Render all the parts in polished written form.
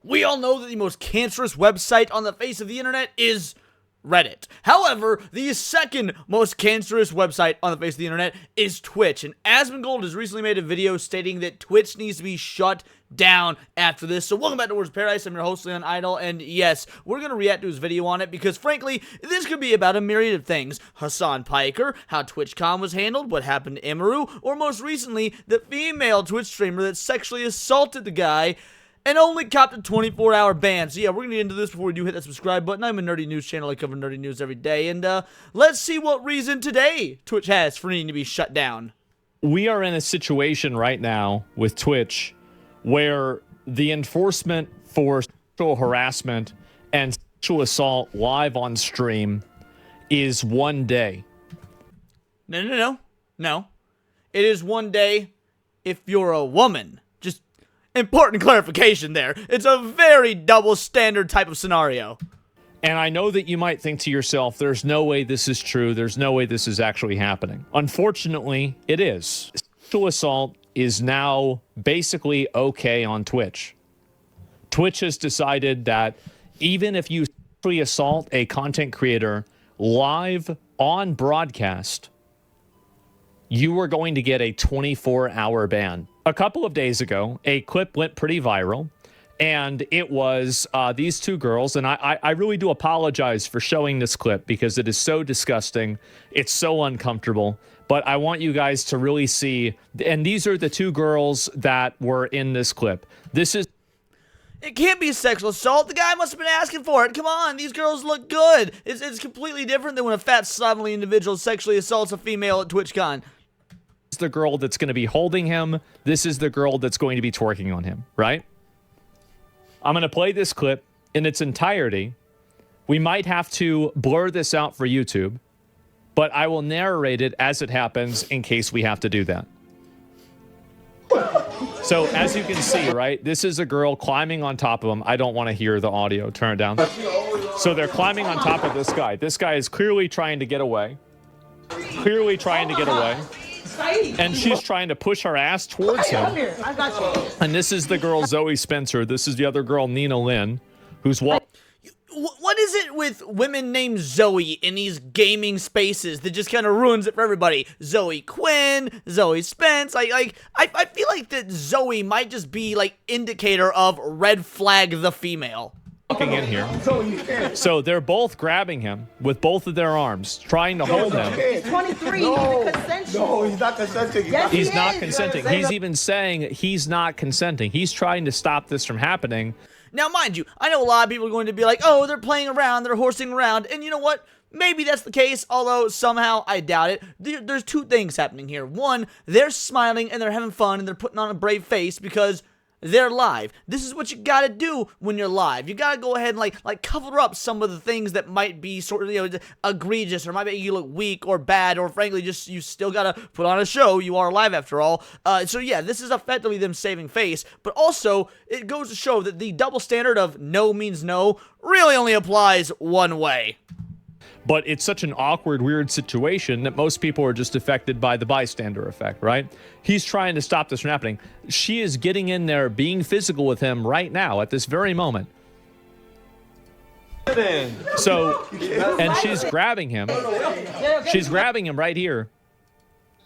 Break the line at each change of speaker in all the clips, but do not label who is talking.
We all know that the most cancerous website on the face of the internet is Reddit. However, the second most cancerous website on the face of the internet is Twitch. And Asmongold has recently made a video stating that Twitch needs to be shut down after this. So welcome back to Words of Paradise. I'm your host, Leon Idol, and yes, we're going to react to his video on it because, frankly, this could be about a myriad of things. Hassan Piker, how TwitchCon was handled, what happened to Imaru, or most recently, the female Twitch streamer that sexually assaulted the guy and only copped a 24-hour ban. So yeah, we're going to get into this before we do hit that subscribe button. I'm a nerdy news channel. I cover nerdy news every day. And let's see what reason today Twitch has for needing to be shut down.
We are in a situation right now with Twitch where the enforcement for sexual harassment and sexual assault live on stream is 1 day.
No. It is 1 day if you're a woman. Just important clarification there. It's a very double standard type of scenario.
And I know that you might think to yourself, there's no way this is true. There's no way this is actually happening. Unfortunately, it is. Sexual assault is now basically okay on Twitch. Twitch has decided that even if you sexually assault a content creator live on broadcast, you are going to get a 24-hour ban. A couple of days ago, a clip went pretty viral, and it was these two girls, and I really do apologize for showing this clip because it is so disgusting. It's so uncomfortable, but I want you guys to really see, and these are the two girls that were in this clip. This is...
It can't be sexual assault. The guy must have been asking for it. Come on, these girls look good. It's completely different than when a fat, slovenly individual sexually assaults a female at TwitchCon.
This is the girl that's going to be holding him. This is the girl that's going to be twerking on him, right? I'm going to play this clip in its entirety. We might have to blur this out for YouTube, but I will narrate it as it happens in case we have to do that. So as you can see, right, this is a girl climbing on top of him. I don't want to hear the audio. Turn it down. So they're climbing on top of this guy. This guy is clearly trying to get away. And she's trying to push her ass towards him. And this is the girl, Zoe Spencer. This is the other girl, Nina Lin, who's walking.
What is it with women named Zoe in these gaming spaces that just kind of ruins it for everybody? Zoe Quinn, Zoe Spence. I feel like that Zoe might just be like indicator of red flag the female.
Walking in here. So they're both grabbing him with both of their arms, trying to hold him.
He's 23. No,
he's not consenting.
Yes,
he's not consenting. He's even saying he's not consenting. He's trying to stop this from happening.
Now, mind you, I know a lot of people are going to be like, oh, they're playing around, they're horsing around, and you know what? Maybe that's the case, although somehow I doubt it. There's two things happening here. One, they're smiling and they're having fun and they're putting on a brave face because they're live. This is what you gotta do when you're live. You gotta go ahead and like cover up some of the things that might be sort of, you know, egregious or might make you look weak or bad, or frankly just you still gotta put on a show. You are live after all. So yeah, this is effectively them saving face, but also it goes to show that the double standard of no means no really only applies one way.
But it's such an awkward, weird situation that most people are just affected by the bystander effect, right? He's trying to stop this from happening. She is getting in there, being physical with him right now, at this very moment. So, and she's grabbing him. She's grabbing him right here.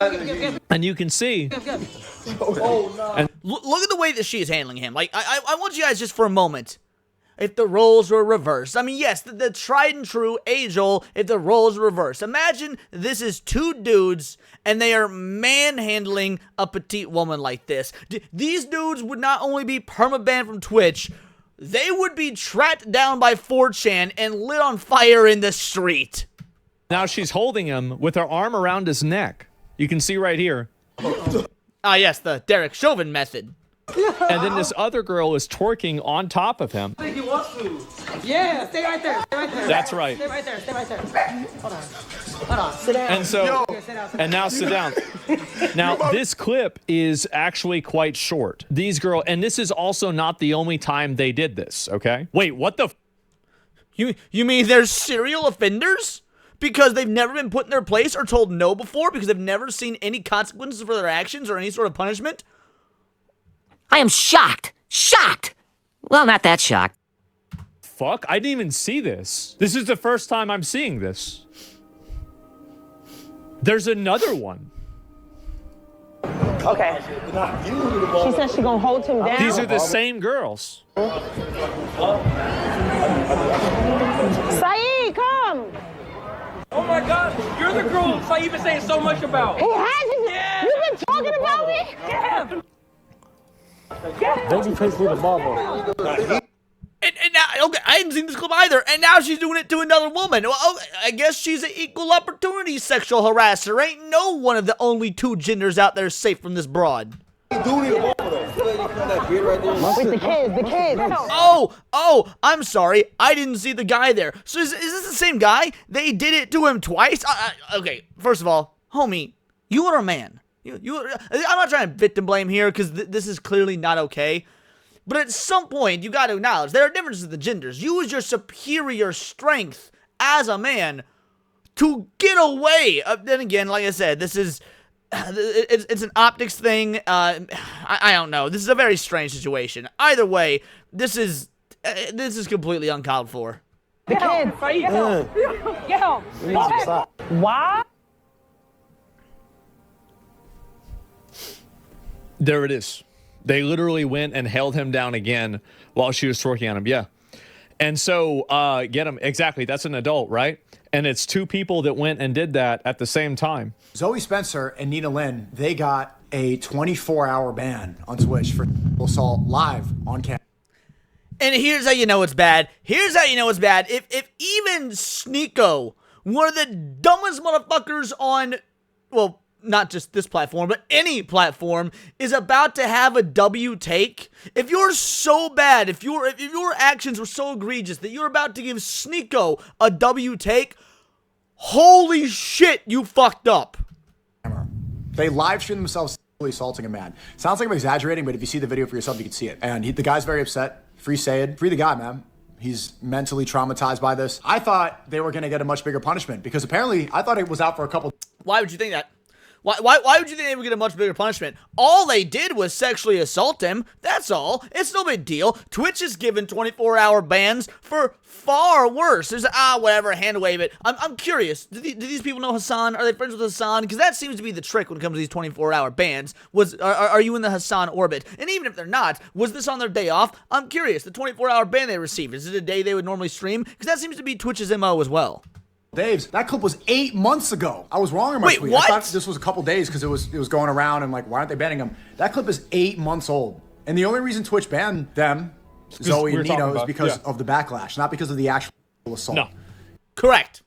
And you can see. And
look at the way that she is handling him. Like, I want you guys just for a moment. If the roles were reversed. I mean, yes, the tried and true age-old, if the roles were reversed. Imagine this is two dudes, and they are manhandling a petite woman like this. These dudes would not only be permabanned from Twitch, they would be tracked down by 4chan and lit on fire in the street.
now she's holding him with her arm around his neck. You can see right here.
Ah, yes, the Derek Chauvin method.
And then this other girl is twerking on top of him.
I think he wants to. Yeah, stay right there. Stay right there.
That's right.
Stay right there. Stay right there. Hold on. Hold on. Sit down.
And so,
Sit down.
and now sit down. Now, this clip is actually quite short. These girls, and this is also not the only time they did this, okay? Wait, what the?
You mean they're serial offenders? Because they've never been put in their place or told no before? Because they've never seen any consequences for their actions or any sort of punishment?
I am shocked. Shocked. Well, not that shocked.
Fuck, I didn't even see this. This is the first time I'm seeing this. There's another one.
Okay. She said she gonna hold him down.
These are the same girls.
Saeed, come.
Oh my God, you're the girl Saeed been saying so much about.
He hasn't.
Yeah.
You've been talking about me.
Yeah.
Babyface need a mama.
And now, okay, I hadn't seen this clip either, and now she's doing it to another woman. Well, I guess she's an equal opportunity sexual harasser. Ain't no one of the only two genders out there safe from this broad.
With the kids.
Oh, I'm sorry. I didn't see the guy there. So is this the same guy? They did it to him twice? Okay, first of all, homie, you are a man. I'm not trying to victim blame here, because this is clearly not okay. But at some point, you got to acknowledge there are differences in the genders. Use your superior strength as a man to get away. Then again, like I said, this is it's an optics thing. I don't know. This is a very strange situation. Either way, this is completely uncalled for.
The kids. Get home. Why?
There it is. They literally went and held him down again while she was twerking on him. Yeah. And so, get him. Exactly. That's an adult, right? And it's two people that went and did that at the same time.
Zoe Spencer and Nina Lin, they got a 24-hour ban on Twitch for assault live on camera.
And here's how you know it's bad. Here's how you know it's bad. If even Sneeko, one of the dumbest motherfuckers on, well, not just this platform, but any platform, is about to have a W take, if you're so bad, if your actions were so egregious that you're about to give Sneeko a W take, holy shit, you fucked up.
They live stream themselves assaulting a man. Sounds like I'm exaggerating, but if you see the video for yourself, you can see it. And the guy's very upset. Free Sayed. Free the guy, man. He's mentally traumatized by this. I thought they were going to get a much bigger punishment, because apparently I thought it was out for a couple.
Why would you think that? Why would you think they would get a much bigger punishment? All they did was sexually assault him. That's all. It's no big deal. Twitch is given 24-hour bans for far worse. There's whatever, hand wave it. I'm curious. Do these people know Hassan? Are they friends with Hassan? Because that seems to be the trick when it comes to these 24-hour bans. Are you in the Hassan orbit? And even if they're not, was this on their day off? I'm curious. The 24-hour ban they received, is it a day they would normally stream? Because that seems to be Twitch's MO as well.
Dave's. That clip was 8 months ago. I was wrong in my tweet.
What?
I thought this was a couple days because it was going around and like, why aren't they banning him? That clip is 8 months old. And the only reason Twitch banned them, Zoe and Nina, is because of the backlash, not because of the actual assault.
No.
Correct.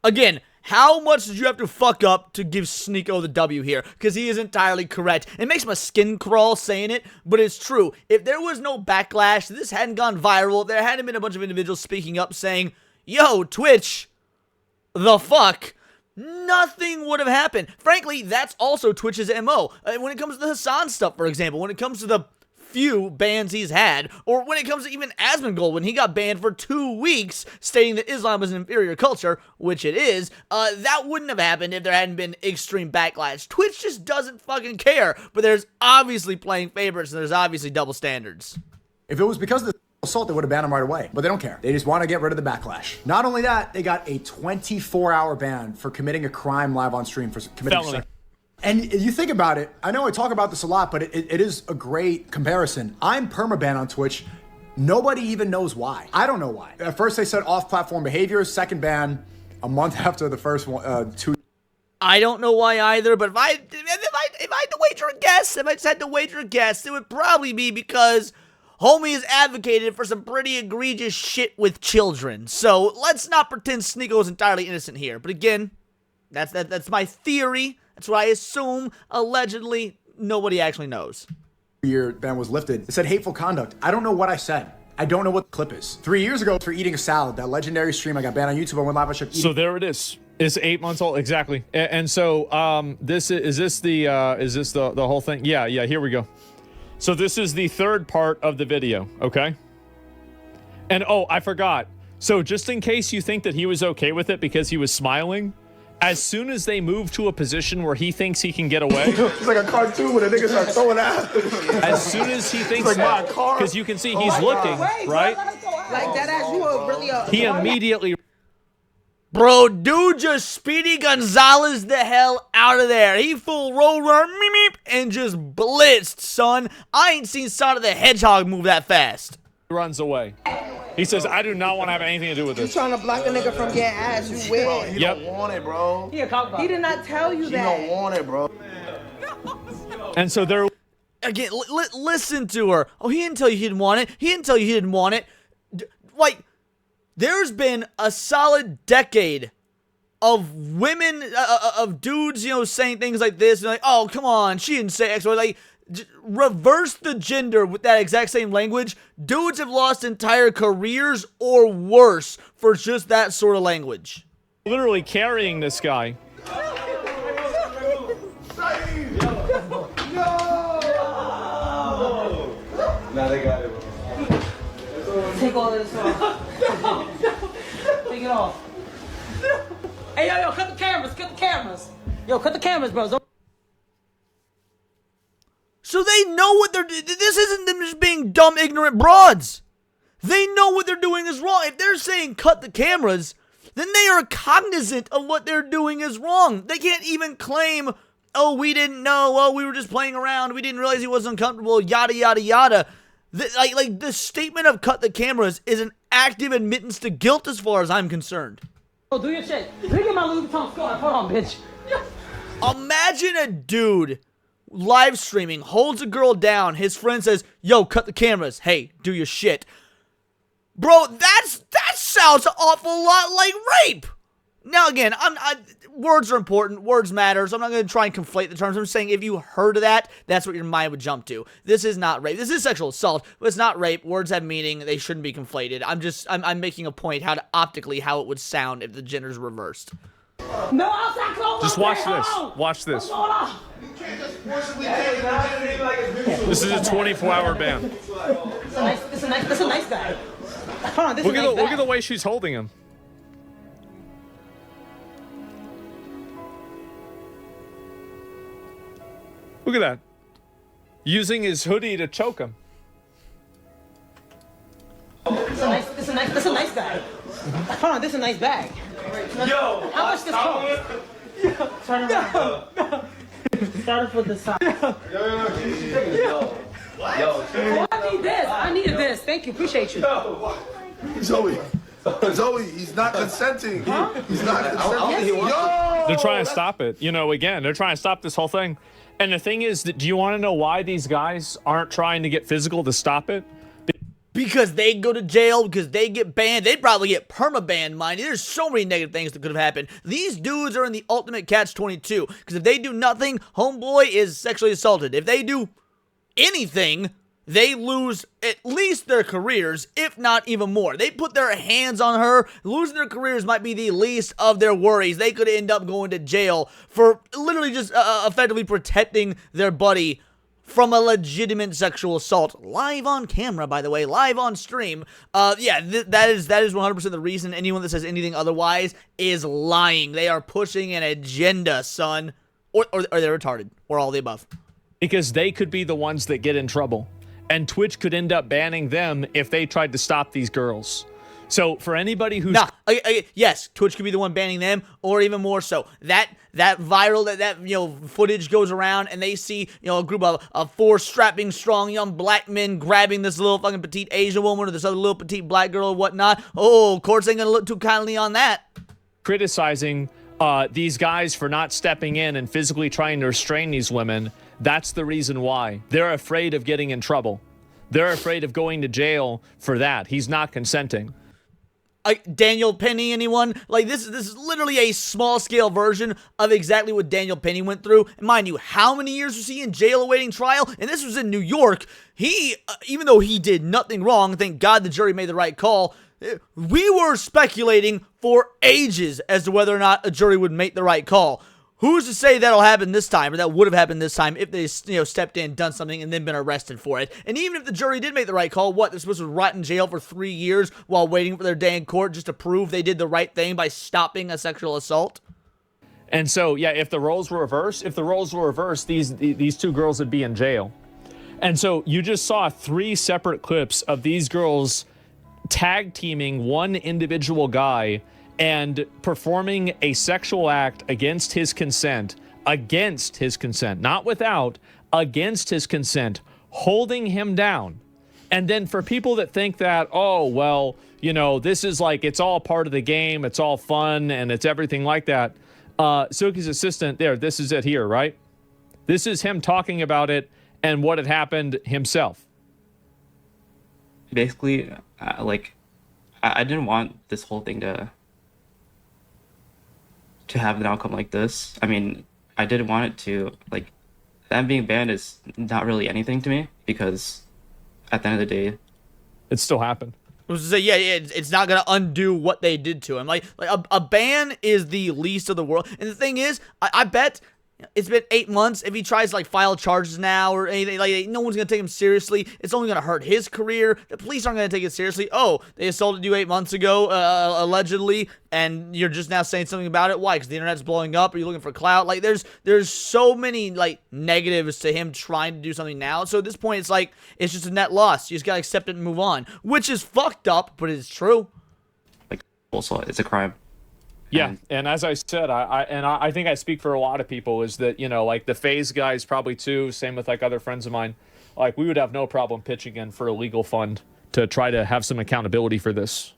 Again, how much did you have to fuck up to give Sneeko the W here? Because he is entirely correct. It makes my skin crawl saying it, but it's true. If there was no backlash, this hadn't gone viral, if there hadn't been a bunch of individuals speaking up saying, yo, Twitch, the fuck, nothing would have happened. Frankly, that's also Twitch's MO. When it comes to the Hassan stuff, for example, when it comes to the few bans he's had, or when it comes to even Asmongold, when he got banned for 2 weeks, stating that Islam is an inferior culture, which it is, that wouldn't have happened if there hadn't been extreme backlash. Twitch just doesn't fucking care, but there's obviously playing favorites, and there's obviously double standards.
If it was because of the assault, they would have banned him right away, but they don't care. They just want to get rid of the backlash. Not only that, they got a 24-hour ban for committing a crime live on stream for committing
felony.
And you think about it, I know I talk about this a lot, but it is a great comparison. I'm permabanned on Twitch. Nobody even knows why. I don't know why. At first they said off-platform behaviors, second ban a month after the first one, 2.
I don't know why either, but if I had to wager a guess, if I just had to wager a guess, it would probably be because homie has advocated for some pretty egregious shit with children. So let's not pretend Sneeko is entirely innocent here. But again, that's my theory. That's what I assume. Allegedly, nobody actually knows.
Year ban was lifted. It said hateful conduct. I don't know what I said. I don't know what the clip is. 3 years ago, for eating a salad, that legendary stream I got banned on YouTube. I went live on Ship.
So there it is. It's 8 months old, exactly. And so this is the whole thing? Yeah. Here we go. So this is the third part of the video, okay? And oh, I forgot. So just in case you think that he was okay with it because he was smiling, As soon as they move to a position where he thinks he can get away,
It's like a cartoon when a nigga start throwing ass.
as soon as he thinks
like my
that,
car.
because you can see he's looking, right?
Like that as you are really a.
He immediately
Bro, dude just Speedy Gonzalez the hell out of there. He full roll run, meep, meep, and just blitzed, son. I ain't seen Sonic the Hedgehog move that fast.
runs away. He says, I do not want to have anything to do with
You
this.
trying to block a nigga from getting ass? You weird.
He
Yep.
don't want it, bro.
He a cock blocker.
He did not tell you
He
that.
don't want it, bro.
And so they're
Again, listen to her. Oh, he didn't tell you he didn't want it. He didn't tell you he didn't want it. Like, there's been a solid decade of women, of dudes, you know, saying things like this, and like, oh, come on, she didn't say X, or like, reverse the gender with that exact same language. Dudes have lost entire careers or worse for just that sort of language.
literally carrying this guy.
Now they got it.
Take all of this off.
Take it off. Hey, yo, cut the cameras, cut the cameras. Yo, cut the cameras, bro. Don't-
So they know what they're doing. This isn't them just being dumb, ignorant broads. They know what they're doing is wrong. If they're saying cut the cameras, then they are cognizant of what they're doing is wrong. They can't even claim, oh, we didn't know, oh, we were just playing around, we didn't realize he was uncomfortable, yada, yada, yada. Like the statement of cut the cameras is an active admittance to guilt as far as I'm concerned.
Oh, do your shit. Look at my Louis Vuitton scarf. Hold on, bitch.
Imagine a dude live streaming, holds a girl down, his friend says, yo, cut the cameras, hey, do your shit. Bro, that sounds an awful lot like rape. Now again, words are important, words matter, so I'm not going to try and conflate the terms. I'm just saying if you heard of that, that's what your mind would jump to. This is not rape. This is sexual assault, but it's not rape. Words have meaning. They shouldn't be conflated. I'm making a point how it would sound if the gender's reversed.
No outside clothes.
Just watch this. Watch this.
What's going on?
This is a 24-hour ban.
This is a nice guy. Hold on, this is a nice
Look
bag.
at the way she's holding him. Look at that. Using his hoodie to choke him.
This is a nice bag. Hold on, this is a nice bag. Yo, how much this cost? Turn around. Started for the side. Yo, I need this. I needed this. Thank you. Appreciate you.
Zoe, he's not consenting. He's not consenting. Yo!
They're trying to stop it. You know, again, they're trying to stop this whole thing. And the thing is, that do you want to know why these guys aren't trying to get physical to stop it?
Because they go to jail, because they get banned. They'd probably get perma-banned, mind you. There's so many negative things that could have happened. These dudes are in the ultimate catch-22. Because if they do nothing, homeboy is sexually assaulted. If they do anything, they lose at least their careers, if not even more. They put their hands on her. Losing their careers might be the least of their worries. They could end up going to jail for literally just effectively protecting their buddy from a legitimate sexual assault. Live on camera, by the way, live on stream. Yeah, that is 100% the reason. Anyone that says anything otherwise is lying. They are pushing an agenda, son. Or they're retarded. Or all the above.
Because they could be the ones that get in trouble. And Twitch could end up banning them if they tried to stop these girls. So for anybody who's...
Yes, Twitch could be the one banning them, or even more so. That viral, that you know, footage goes around, and they see, you know, a group of four strapping, strong, young black men grabbing this little fucking petite Asian woman or this other little petite black girl or whatnot. Oh, courts ain't gonna look too kindly on that.
criticizing these guys for not stepping in and physically trying to restrain these women. That's the reason why. They're afraid of getting in trouble. They're afraid of going to jail for that. He's not consenting.
Daniel Penny, anyone? Like, this is literally a small-scale version of exactly what Daniel Penny went through. And mind you, how many years was he in jail awaiting trial? And this was in New York. He, even though he did nothing wrong, thank God the jury made the right call, we were speculating for ages as to whether or not a jury would make the right call. Who's to say that'll happen this time, or that would have happened this time if they, you know, stepped in, done something, and then been arrested for it? And even if the jury did make the right call, what, they're supposed to rot in jail for 3 years while waiting for their day in court just to prove they did the right thing by stopping a sexual assault?
And so, yeah, if the roles were reversed, these two girls would be in jail. And so you just saw 3 separate clips of these girls tag teaming one individual guy and performing a sexual act against his consent, not without, against his consent, holding him down. And then for people that think that, oh, well, you know, this is like, it's all part of the game, it's all fun, and it's everything like that. Silky's assistant there, this is it here, right? This is him talking about it and what had happened himself.
Basically, I didn't want this whole thing to have an outcome like this. I mean, I didn't want it to, like, them being banned is not really anything to me, because at the end of the day,
it still happened.
I was to say, yeah, it's not gonna undo what they did to him. Like a ban is the least of the world. And the thing is, I bet it's been 8 months. If he tries to, like, file charges now or anything, like, no one's gonna take him seriously. It's only gonna hurt his career. The police aren't gonna take it seriously. Oh, they assaulted you 8 months ago, allegedly, and you're just now saying something about it. Why? Because the internet's blowing up. Are you looking for clout? Like, there's so many, like, negatives to him trying to do something now. So at this point, it's like, it's just a net loss. You just gotta accept it and move on, which is fucked up, but it's true.
like, also, it's a crime.
Yeah, and as I said, I think I speak for a lot of people, is that, you know, like, the FaZe guys probably too, same with, like, other friends of mine, like, we would have no problem pitching in for a legal fund to try to have some accountability for this.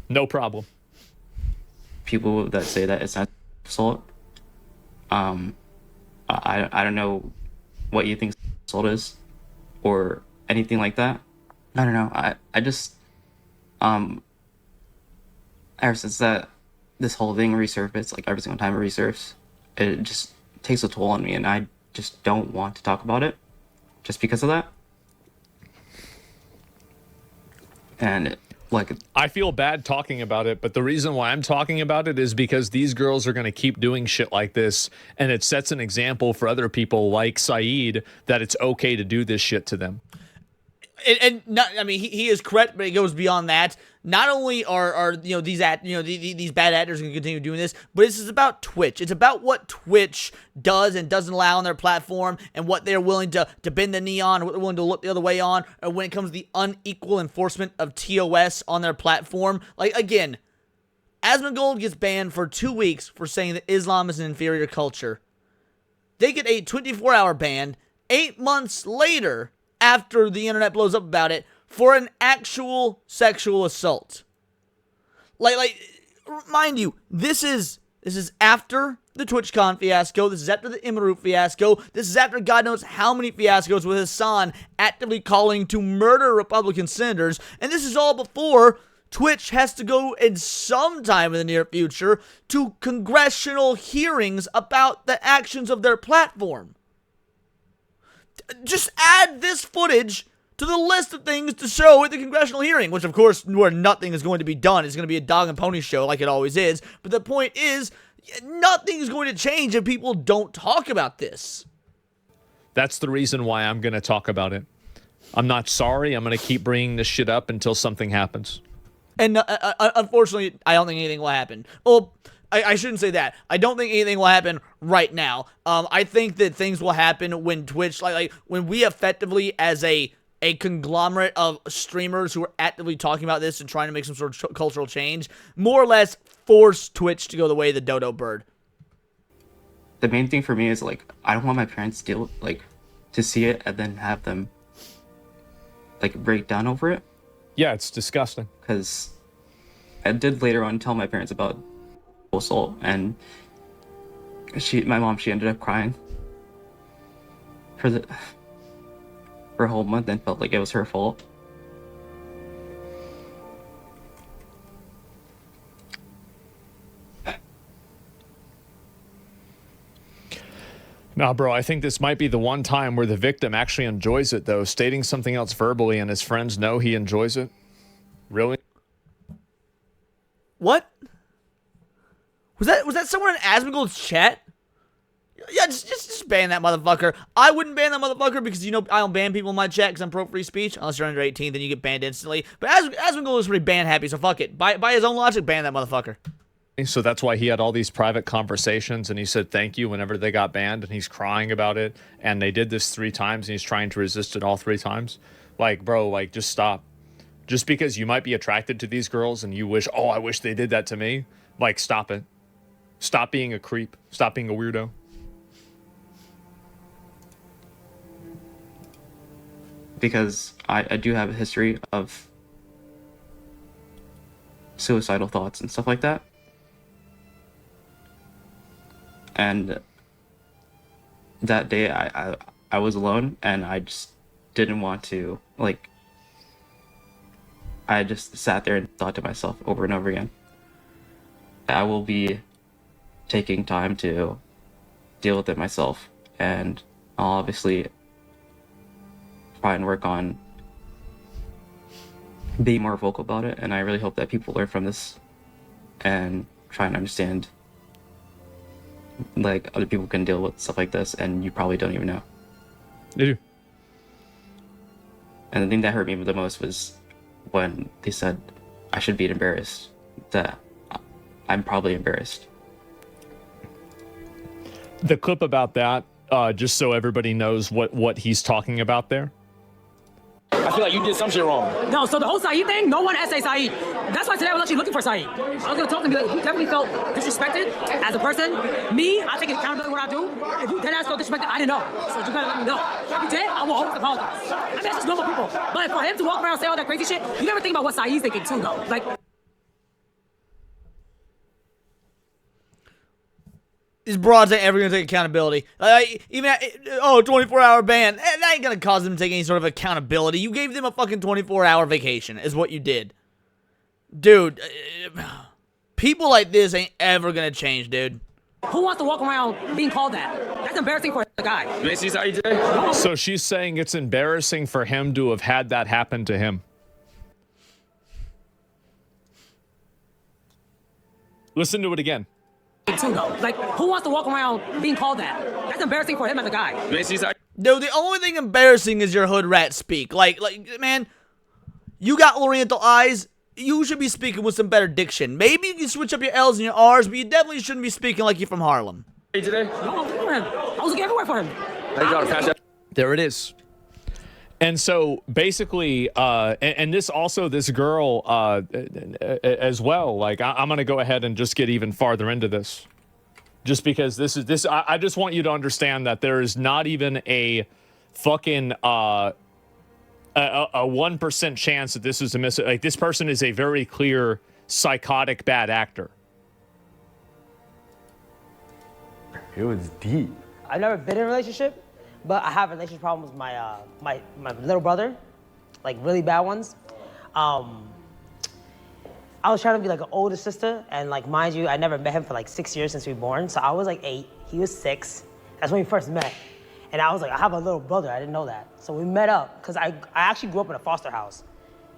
No problem.
People that say that it's not assault, I don't know what you think assault is or anything like that. I don't know. I just ever since that this whole thing resurfaced, like, every single time it resurfaces, it just takes a toll on me, and I just don't want to talk about it just because of that. And like,
I feel bad talking about it, but the reason why I'm talking about it is because these girls are going to keep doing shit like this, and it sets an example for other people like Saeed that it's okay to do this shit to them.
And not, I mean, he is correct, but it goes beyond that. Not only are you know, these bad actors going to continue doing this, but this is about Twitch. It's about what Twitch does and doesn't allow on their platform, and what they're willing to bend the knee on, what they're willing to look the other way on, or when it comes to the unequal enforcement of TOS on their platform. Like, again, Asmongold gets banned for 2 weeks for saying that Islam is an inferior culture. They get a 24-hour ban 8 months later, after the internet blows up about it, for an actual sexual assault. Like, mind you, this is after the TwitchCon fiasco. This is after the Imaru fiasco. This is after God knows how many fiascos with Hassan actively calling to murder Republican senators. And this is all before Twitch has to go in sometime in the near future to congressional hearings about the actions of their platform. Just add this footage to the list of things to show at the congressional hearing, which, of course, where nothing is going to be done. It's going to be a dog and pony show like it always is. But the point is, nothing is going to change if people don't talk about this.
That's the reason why I'm going to talk about it. I'm not sorry. I'm going to keep bringing this shit up until something happens.
And unfortunately, I don't think anything will happen. Well, I shouldn't say that. I don't think anything will happen right now. I think that things will happen when Twitch, like when we effectively, as a conglomerate of streamers who are actively talking about this and trying to make some sort of cultural change, more or less force Twitch to go the way of the dodo bird.
The main thing for me is, like, I don't want my parents to see it and then have them, like, break down over it.
Yeah, it's disgusting.
Because I did later on tell my parents about assault, and my mom ended up crying for a whole month and felt like it was her fault.
Nah, bro, I think this might be the one time where the victim actually enjoys it, though, stating something else verbally and his friends know he enjoys it. Really?
What? Was that someone in Asmongold's chat? Yeah, just ban that motherfucker. I wouldn't ban that motherfucker because, you know, I don't ban people in my chat because I'm pro free speech. Unless you're under 18, then you get banned instantly. But Asmongold is pretty ban happy, so fuck it. By his own logic, ban that motherfucker.
So that's why he had all these private conversations and he said thank you whenever they got banned, and he's crying about it. And they did this 3 times and he's trying to resist it all 3 times. Like, bro, like, just stop. Just because you might be attracted to these girls and you wish, oh, I wish they did that to me. Like, stop it. Stop being a creep. Stop being a weirdo.
Because I do have a history of suicidal thoughts and stuff like that. And that day I was alone and I just didn't want to, like, I just sat there and thought to myself over and over again, I will be taking time to deal with it myself, and I'll obviously try and work on being more vocal about it, and I really hope that people learn from this and try and understand, like, other people can deal with stuff like this and you probably don't even know.
They do.
And the thing that hurt me the most was when they said I should be embarrassed, that I'm probably embarrassed.
The clip about that, just so everybody knows what he's talking about there.
I feel like you did some shit wrong.
No, so the whole Saeed thing, no one essayed Saeed. That's why today I was actually looking for Saeed. I was gonna talk to him, be like, he definitely felt disrespected as a person. Me, I take accountability what I do. If you dead ass felt disrespected, I didn't know. So you gotta let me know. If you did, I will always apologize. I mean, that's just normal people. But for him to walk around and say all that crazy shit, you never think about what Saeed's thinking too, though. Like,
these broads ain't ever gonna take accountability. Even at, 24-hour ban, that ain't gonna cause them to take any sort of accountability. You gave them a fucking 24-hour vacation, is what you did. Dude, people like this ain't ever gonna change, dude.
who wants to walk around being called that? That's embarrassing for the guy.
You ain't see Saeed today?
So she's saying it's embarrassing for him to have had that happen to him. Listen to it again.
Too, though. Like, who wants to walk around being called that? That's embarrassing for him as a guy.
You ain't see Saeed?
Dude, the only thing embarrassing is your hood rat speak. Like, man, you got Oriental eyes. You should be speaking with some better diction. Maybe you can switch up your L's and your R's, but you definitely shouldn't be speaking like you're from Harlem.
Today?
No, I was looking for him. I was looking everywhere for him.
I got to pass that.
There it is. And so basically, and this also, this girl as well, like I'm going to go ahead and just get even farther into this. Just because I just want you to understand that there is not even a fucking, a 1% chance that this is a like this person is a very clear psychotic bad actor.
It was deep.
I've never been in a relationship, but I have relationship problems with my my little brother, like really bad ones. I was trying to be like an older sister, and like mind you, I never met him for like 6 years since we were born. So I was like 8, he was 6. That's when we first met. And I was like, I have a little brother, I didn't know that. So we met up, because I actually grew up in a foster house.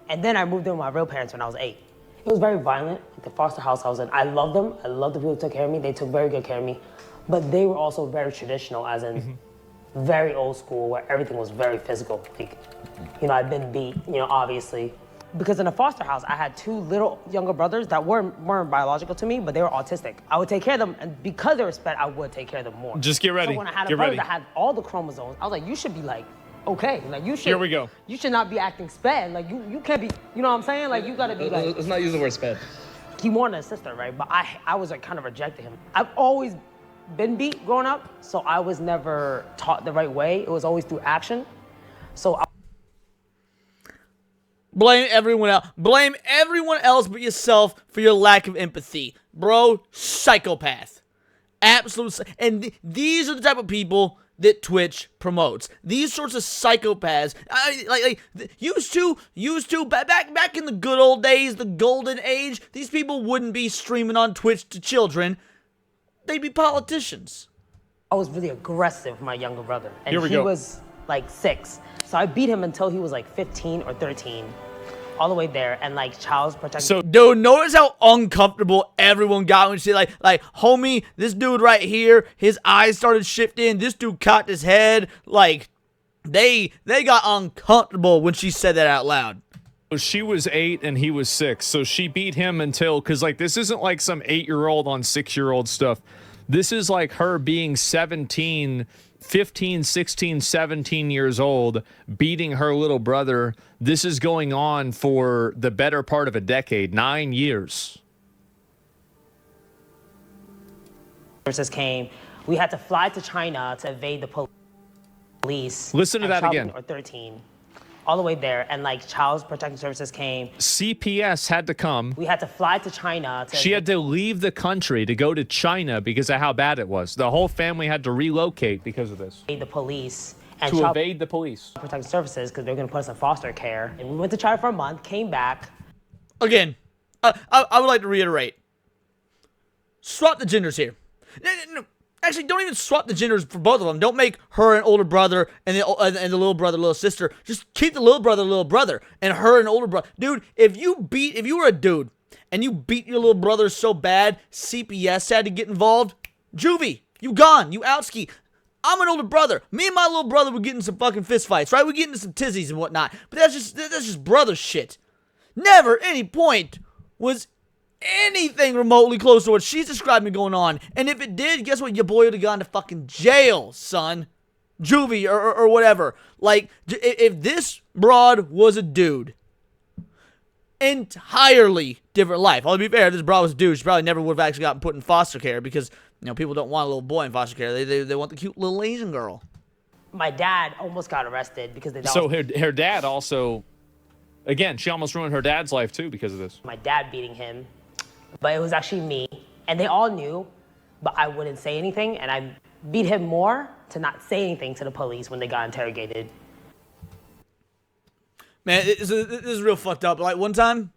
And then I moved in with my real parents when I was 8. It was very violent, like the foster house I was in. I loved them, I loved the people who took care of me, they took very good care of me. But they were also very traditional, as in very old school, where everything was very physical. Like, you know, I'd been beat, you know, obviously. Because in a foster house, I had 2 little younger brothers that weren't biological to me, but they were autistic. I would take care of them, and because they were sped, I would take care of them more.
Just get ready.
So when I had a
Get
brother
ready.
that had all the chromosomes, I was like, you should be like, okay, like you should.
Here we go.
You should not be acting sped. Like you can't be, you know what I'm saying? Like you gotta be like.
Let's not use the word sped.
He wanted a sister, right? But I was like kind of rejecting him. I've always been beat growing up, so I was never taught the right way. It was always through action. So
Blame everyone else. Blame everyone else but yourself for your lack of empathy. Bro, psychopath. Absolute. And these are the type of people that Twitch promotes. These sorts of psychopaths. Used to back in the good old days, the golden age, these people wouldn't be streaming on Twitch to children. They'd be politicians.
I was really aggressive with my younger brother. And
Here we
he
go.
was like 6. So I beat him until he was like 15 or 13. All the way there, and like child's protection.
So, dude, notice how uncomfortable everyone got when she like, homie, this dude right here, his eyes started shifting. This dude cocked his head. Like, they got uncomfortable when she said that out loud.
She was 8 and he was 6, so she beat him until, because like this isn't like some 8-year-old on 6-year-old stuff. This is like her being 17, 15, 16, 17 years old, beating her little brother. This is going on for the better part of a decade, 9 years.
Services came. We had to fly to China to evade the police.
Listen to that again.
Or 13. All the way there, and like Child Protection Services came.
CPS had to come.
We had to fly to China.
She had to leave the country to go to China because of how bad it was. The whole family had to relocate because of this.
The police and
to evade the police.
Protection Services because they were going to put us in foster care. And we went to China for a month, came back.
Again, I would like to reiterate. Swap the genders here. No, actually, don't even swap the genders for both of them. Don't make her an older brother and the little brother, little sister. Just keep the little brother, and her an older brother. Dude, if you were a dude and you beat your little brother so bad, CPS had to get involved. Juvie, you gone. You outski. I'm an older brother. Me and my little brother were getting some fucking fist fights, right? We get into some tizzies and whatnot. But that's just brother shit. Never any point was anything remotely close to what she's describing going on. And if it did, guess what? Your boy would have gone to fucking jail, son. Juvie or whatever. Like, if this broad was a dude, entirely different life. I'll be fair, if this broad was a dude, she probably never would have actually gotten put in foster care because, you know, people don't want a little boy in foster care. They want the cute little Asian girl.
My dad almost got arrested because they
So her dad also, again, she almost ruined her dad's life too because of this.
My dad beating him. But it was actually me, and they all knew, but I wouldn't say anything, and I beat him more to not say anything to the police when they got interrogated.
Man, this is real fucked up. Like, one time,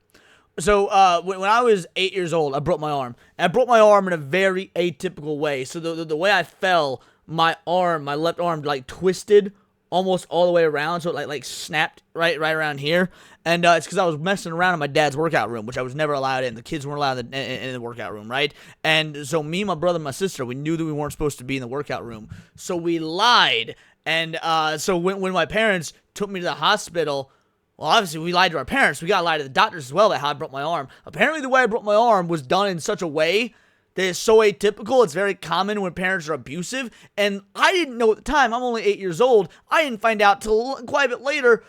so when I was 8 years old, I broke my arm. And I broke my arm in a very atypical way. So the way I fell, my left arm, like, twisted almost all the way around, so it like snapped right around here. And it's because I was messing around in my dad's workout room, which I was never allowed in. The kids weren't allowed in the workout room, right? And so me, my brother, and my sister, we knew that we weren't supposed to be in the workout room. So we lied. And so when my parents took me to the hospital, well, obviously we lied to our parents. We got to lie to the doctors as well about how I broke my arm. Apparently the way I broke my arm was done in such a way that is so atypical. It's very common when parents are abusive. And I didn't know at the time. I'm only 8 years old. I didn't find out till quite a bit later.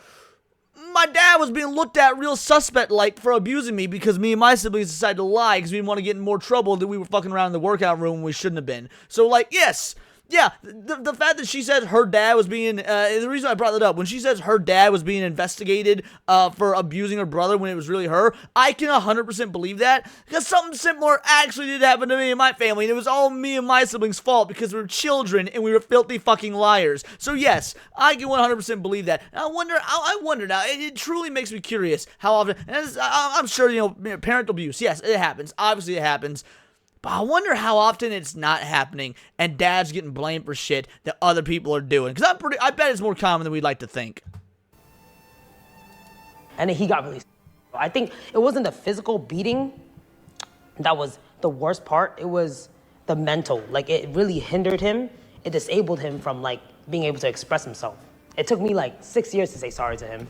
My dad was being looked at real suspect-like for abusing me because me and my siblings decided to lie because we didn't want to get in more trouble that we were fucking around in the workout room when we shouldn't have been. So, like, yes. Yeah, the fact that she says her dad was being, the reason I brought that up, when she says her dad was being investigated for abusing her brother when it was really her, I can 100% believe that, because something similar actually did happen to me and my family, and it was all me and my siblings' fault, because we were children, and we were filthy fucking liars. So yes, I can 100% believe that. And I wonder now, it truly makes me curious how often, and I'm sure, you know, parental abuse, yes, it happens, obviously it happens, but I wonder how often it's not happening and dad's getting blamed for shit that other people are doing. Because I bet it's more common than we'd like to think.
And then he got released. I think it wasn't the physical beating that was the worst part. It was the mental. Like, it really hindered him. It disabled him from, like, being able to express himself. It took me, like, 6 years to say sorry to him.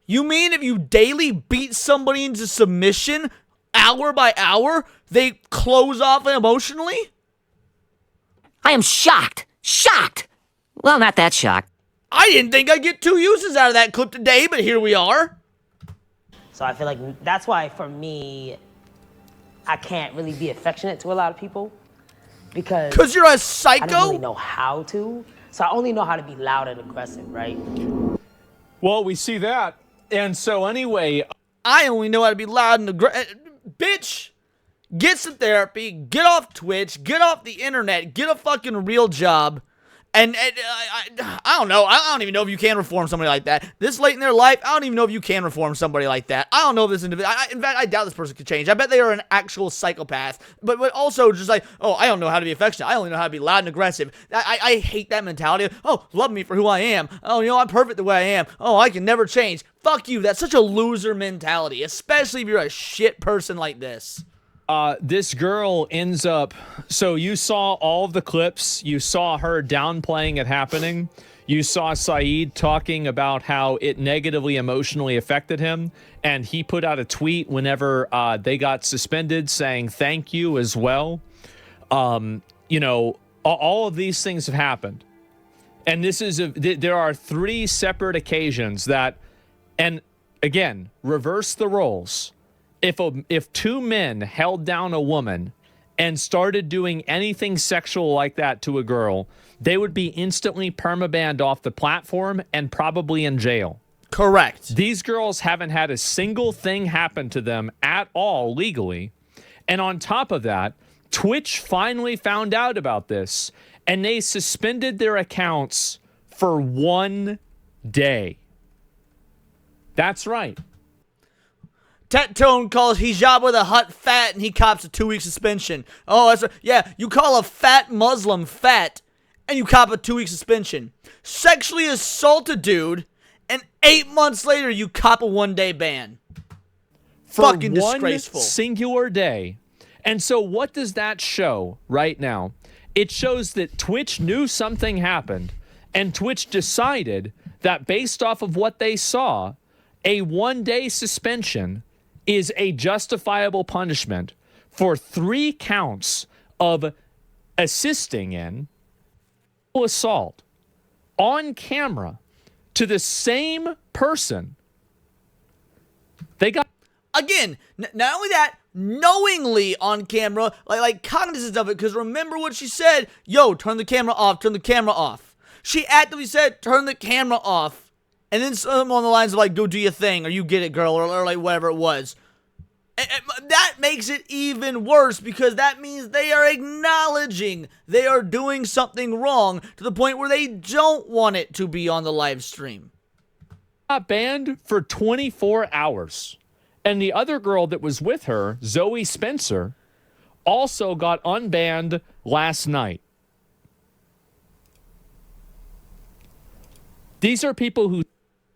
You mean if you daily beat somebody into submission, hour by hour, they close off emotionally?
I am shocked. Shocked. Well, not that shocked.
I didn't think I'd get 2 uses out of that clip today, but here we are.
So I feel like that's why, for me, I can't really be affectionate to a lot of people. Because
you're a psycho?
I don't really know how to. So I only know how to be loud and aggressive, right?
Well, we see that. And so anyway,
I only know how to be loud and aggressive. Bitch, get some therapy, get off Twitch, get off the internet, get a fucking real job, and I don't know, I don't even know if you can reform somebody like that. This late in their life, I don't even know if you can reform somebody like that. I don't know if this individual, in fact, I doubt this person could change. I bet they are an actual psychopath, but also just like, oh, I don't know how to be affectionate, I only know how to be loud and aggressive. I hate that mentality of, oh, love me for who I am, oh, you know, I'm perfect the way I am, oh, I can never change. Fuck you, that's such a loser mentality, especially if you're a shit person like this.
This girl ends up, so you saw all of the clips, you saw her downplaying it happening, You saw Saeed talking about how it negatively emotionally affected him, and he put out a tweet whenever they got suspended saying thank you as well. You know, all of these things have happened. And there are 3 separate occasions that, and again, reverse the roles. If 2 men held down a woman and started doing anything sexual like that to a girl, they would be instantly permabanned off the platform and probably in jail.
Correct.
These girls haven't had a single thing happen to them at all legally. And on top of that, Twitch finally found out about this, and they suspended their accounts for 1 day. That's right.
Tet-Tone calls hijab with a hut fat, and he cops a 2-week suspension. Oh, that's right. Yeah, you call a fat Muslim fat, and you cop a 2-week suspension. Sexually assault a dude, and 8 months later, you cop a 1-day ban.
For
Fucking disgraceful.
One singular day. And so what does that show right now? It shows that Twitch knew something happened, and Twitch decided that based off of what they saw, a 1-day suspension is a justifiable punishment for 3 counts of assisting in assault on camera to the same person. They got...
Again, not only that, knowingly on camera, like cognizant of it, because remember what she said, yo, turn the camera off, turn the camera off. She actively said, turn the camera off, and then some on the lines of like, go do your thing, or you get it, girl, or like whatever it was. And that makes it even worse, because that means they are acknowledging they are doing something wrong to the point where they don't want it to be on the live stream.
Got banned for 24 hours. And the other girl that was with her, Zoe Spencer, also got unbanned last night. These are people who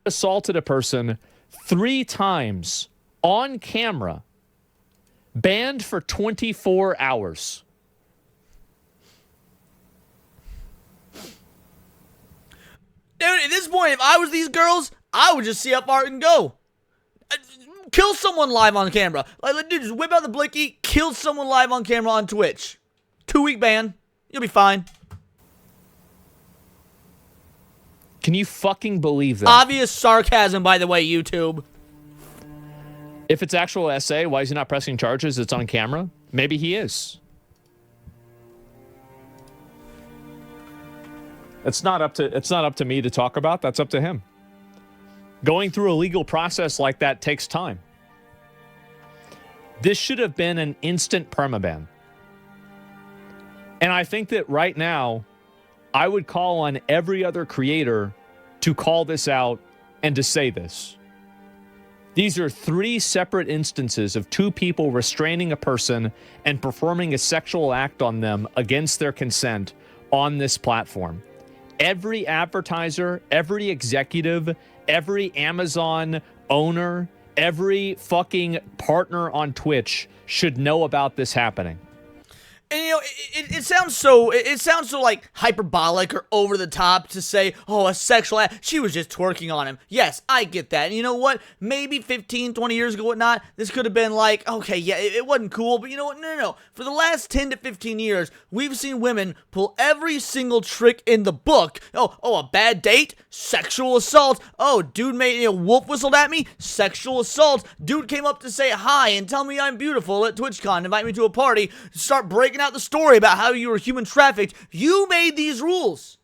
assaulted a person 3 times on camera, banned for 24 hours.
Dude, at this point, if I was these girls, I would just see how far it can go. Kill someone live on camera. Like, dude, just whip out the blicky, kill someone live on camera on Twitch. 2-week ban. You'll be fine.
Can you fucking believe that?
Obvious sarcasm, by the way, YouTube.
If it's actual SA, why is he not pressing charges? It's on camera. Maybe he is. It's not up to me to talk about. That's up to him. Going through a legal process like that takes time. This should have been an instant permaban. And I think that right now, I would call on every other creator to call this out and to say this. These are 3 separate instances of 2 people restraining a person and performing a sexual act on them against their consent on this platform. Every advertiser, every executive, every Amazon owner, every fucking partner on Twitch should know about this happening.
And you know, it sounds so like hyperbolic or over the top to say, oh, a sexual act, she was just twerking on him. Yes, I get that. And you know what? Maybe 15, 20 years ago, whatnot, this could have been like, okay, yeah, it wasn't cool, but you know what? No. For the last 10 to 15 years, we've seen women pull every single trick in the book. Oh, a bad date? Sexual assault. Oh, dude made, wolf whistled at me? Sexual assault. Dude came up to say hi and tell me I'm beautiful at TwitchCon, invite me to a party, start breaking out the story about how you were human trafficked. You made these rules.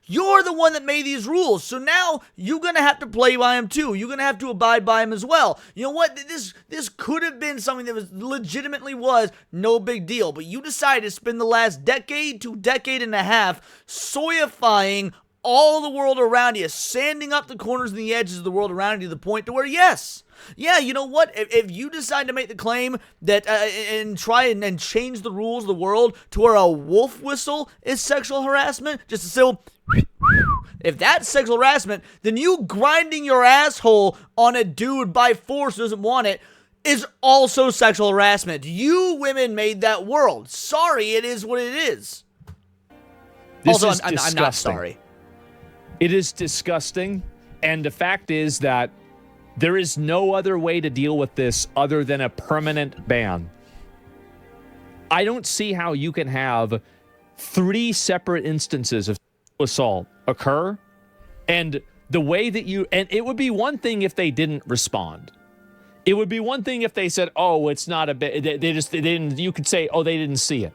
You're the one that made these rules. So now you're going to have to play by them too. You're going to have to abide by them as well. You know what? This could have been something that was legitimately no big deal. But you decided to spend the last decade to decade and a half soyifying all the world around you, sanding up the corners and the edges of the world around you to the point to where, yes, yeah, you know what? If you decide to make the claim that and try and change the rules of the world to where a wolf whistle is sexual harassment, just a simple, if that's sexual harassment, then you grinding your asshole on a dude by force who doesn't want it is also sexual harassment. You women made that world. Sorry, it is what it is.
This
also,
is
I'm not sorry.
It is disgusting. And the fact is that there is no other way to deal with this other than a permanent ban. I don't see how you can have 3 separate instances of assault occur, and the way that and it would be one thing if they didn't respond. It would be one thing if they said, oh, it's not a bit, they didn't, you could say, oh, they didn't see it.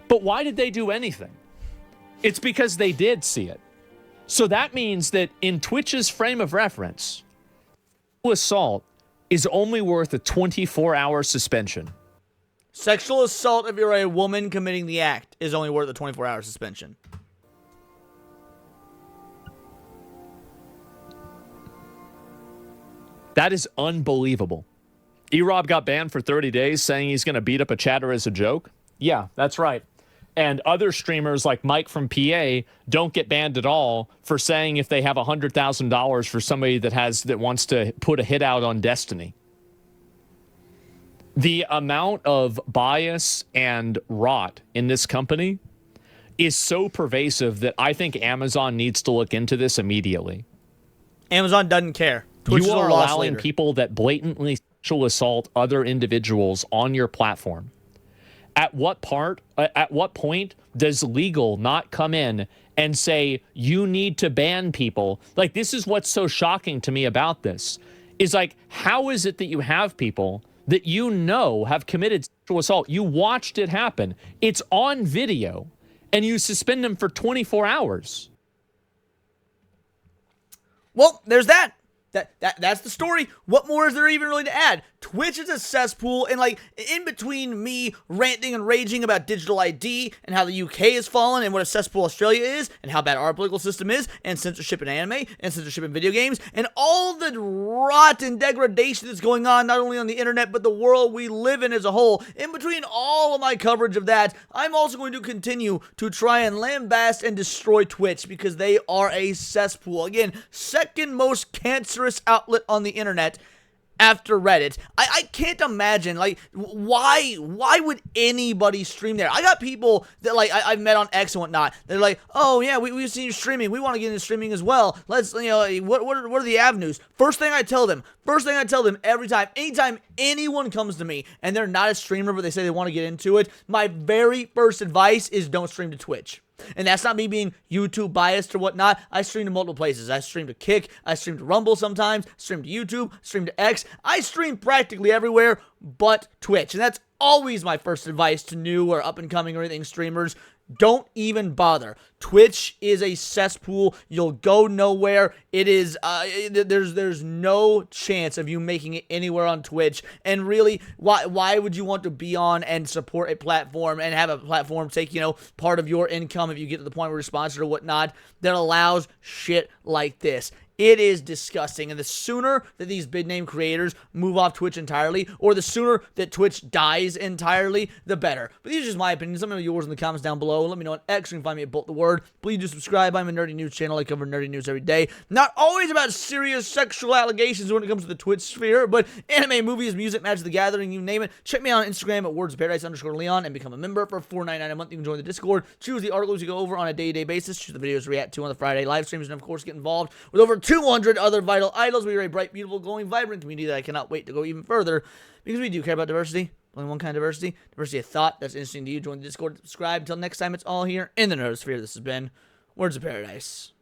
But why did they do anything? It's because they did see it. So that means that in Twitch's frame of reference, assault is only worth a 24-hour suspension.
Sexual assault, if you're a woman committing the act, is only worth a 24-hour suspension.
That is unbelievable. E-Rob got banned for 30 days saying he's going to beat up a chatter as a joke. Yeah, that's right. And other streamers like Mike from PA don't get banned at all for saying if they have $100,000 for somebody that wants to put a hit out on Destiny. The amount of bias and rot in this company is so pervasive that I think Amazon needs to look into this immediately.
Amazon doesn't care. Twitch
You
is a
are
loss
allowing
leader.
people that blatantly sexual assault other individuals on your platform. At what point does legal not come in and say, you need to ban people? Like, this is what's so shocking to me about this. Is like, how is it that you have people that you know have committed sexual assault? You watched it happen. It's on video. And you suspend them for 24 hours.
Well, there's that. That's the story. What more is there even really to add? Twitch is a cesspool, and like in between me ranting and raging about digital ID and how the UK has fallen and what a cesspool Australia is and how bad our political system is and censorship in anime and censorship in video games and all the rot and degradation that's going on not only on the internet but the world we live in as a whole, in between all of my coverage of that, I'm also going to continue to try and lambast and destroy Twitch because they are a cesspool. Again, second most cancerous outlet on the internet after Reddit. I can't imagine, like, why would anybody stream there? I got people that, like, I've met on X and whatnot. They're like, oh, yeah, we've seen you streaming. We want to get into streaming as well. Let's, you know, what are the avenues? First thing I tell them every time, anytime anyone comes to me and they're not a streamer, but they say they want to get into it, my very first advice is don't stream to Twitch. And that's not me being YouTube biased or whatnot. I stream to multiple places. I stream to Kick. I stream to Rumble sometimes. Stream to YouTube. Stream to X. I stream practically everywhere but Twitch. And that's always my first advice to new or up-and-coming or anything streamers. Don't even bother. Twitch is a cesspool. You'll go nowhere. It is, there's no chance of you making it anywhere on Twitch. And really, why would you want to be on and support a platform and have a platform take, you know, part of your income if you get to the point where you're sponsored or whatnot that allows shit like this? It is disgusting, and the sooner that these big name creators move off Twitch entirely, or the sooner that Twitch dies entirely, the better. But these are just my opinions. Let me know yours in the comments down below. Let me know on X. You can find me at Bolt the Word. Please do subscribe. I'm a nerdy news channel. I cover nerdy news every day. Not always about serious sexual allegations when it comes to the Twitch sphere, but anime, movies, music, Magic the Gathering, you name it. Check me out on Instagram at wordsparadise_Leon and become a member for $4.99 a month. You can join the Discord. Choose the articles you go over on a day-to-day basis. Choose the videos to react to on the Friday live streams, and of course get involved with over 200 other vital idols. We are a bright, beautiful, glowing, vibrant community that I cannot wait to go even further because we do care about diversity. Only one kind of diversity. Diversity of thought. That's interesting to you. Join the Discord. Subscribe. Until next time, it's all here in the Nerdosphere. This has been Words of Paradise.